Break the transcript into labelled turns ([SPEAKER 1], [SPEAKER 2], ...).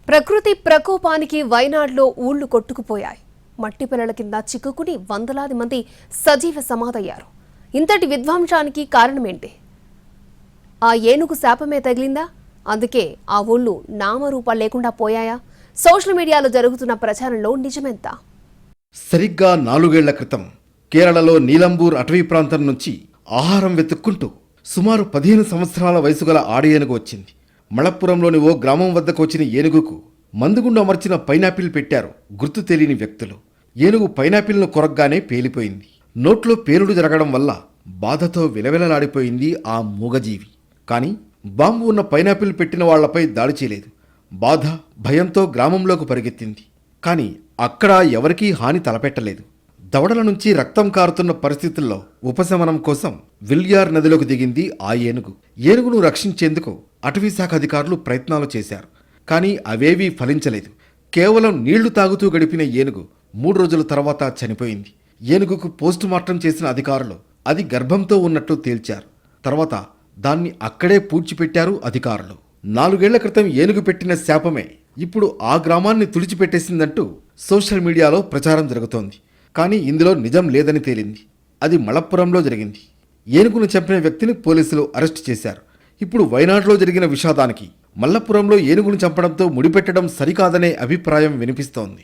[SPEAKER 1] ప్రకృతి ప్రకోపానికి వైనాడ్లో ఊళ్లు కొట్టుకుపోయాయి. మట్టి పిల్లల కింద చిక్కుకుని వందలాది మంది సజీవ సమాధయ్యారు. ఇంతటి విధ్వంసానికి కారణమేంటి? ఆ ఏనుగు శాపమే తగిలిందా? అందుకే ఆ ఊళ్ళు నామరూపాలు లేకుండా పోయాయా? సోషల్ మీడియాలో జరుగుతున్న ప్రచారంలో నిజమెంత?
[SPEAKER 2] సరిగ్గా 4 ఏళ్ల క్రితం కేరళలో నీలంబూర్ అటవీ ప్రాంతం నుంచి ఆహారం వెతుక్కుంటూ సుమారు 15 సంవత్సరాల వయసు గల ఆడ ఏనుగు వచ్చింది. మళప్పురంలోని ఓ గ్రామం వద్దకు వచ్చిన ఏనుగుకు మందుగుండు అమర్చిన పైనాపిల్ పెట్టారు గుర్తు తెలియని వ్యక్తులు. ఏనుగు పైనాపిల్ను కొరగ్గానే పేలిపోయింది. నోట్లో పేలుడు జరగడం వల్ల బాధతో విలవిలలాడిపోయింది ఆ మూగజీవి. కానీ బాంబు ఉన్న పైనాపిల్ పెట్టిన వాళ్లపై దాడి చేయలేదు. బాధ, భయంతో గ్రామంలోకి పరిగెత్తింది. కానీ అక్కడ ఎవరికీ హాని తలపెట్టలేదు. దవడల నుంచి రక్తం కారుతున్న పరిస్థితుల్లో ఉపశమనం కోసం విల్యార్ నదిలోకి దిగింది ఆ ఏనుగు. ఏనుగును రక్షించేందుకు అటవీశాఖ అధికారులు ప్రయత్నాలు చేశారు. కానీ అవేవీ ఫలించలేదు. కేవలం నీళ్లు తాగుతూ గడిపిన ఏనుగు 3 రోజుల తర్వాత చనిపోయింది. ఏనుగుకు పోస్టుమార్టం చేసిన అధికారులు అది గర్భంతో ఉన్నట్టు తేల్చారు. తర్వాత దాన్ని అక్కడే పూడ్చిపెట్టారు అధికారులు. 4 ఏళ్ల క్రితం ఏనుగు పెట్టిన శాపమే ఇప్పుడు ఆ గ్రామాన్ని తుడిచిపెట్టేసిందంటూ సోషల్ మీడియాలో ప్రచారం జరుగుతోంది. కానీ ఇందులో నిజం లేదని తేలింది. అది మళప్పురంలో జరిగింది. ఏనుగును చంపిన వ్యక్తిని పోలీసులు అరెస్టు చేశారు. ఇప్పుడు వైనాడ్లో జరిగిన విషాదానికి మల్లప్పురంలో ఏనుగును చంపడంతో ముడిపెట్టడం సరికాదనే అభిప్రాయం వినిపిస్తోంది.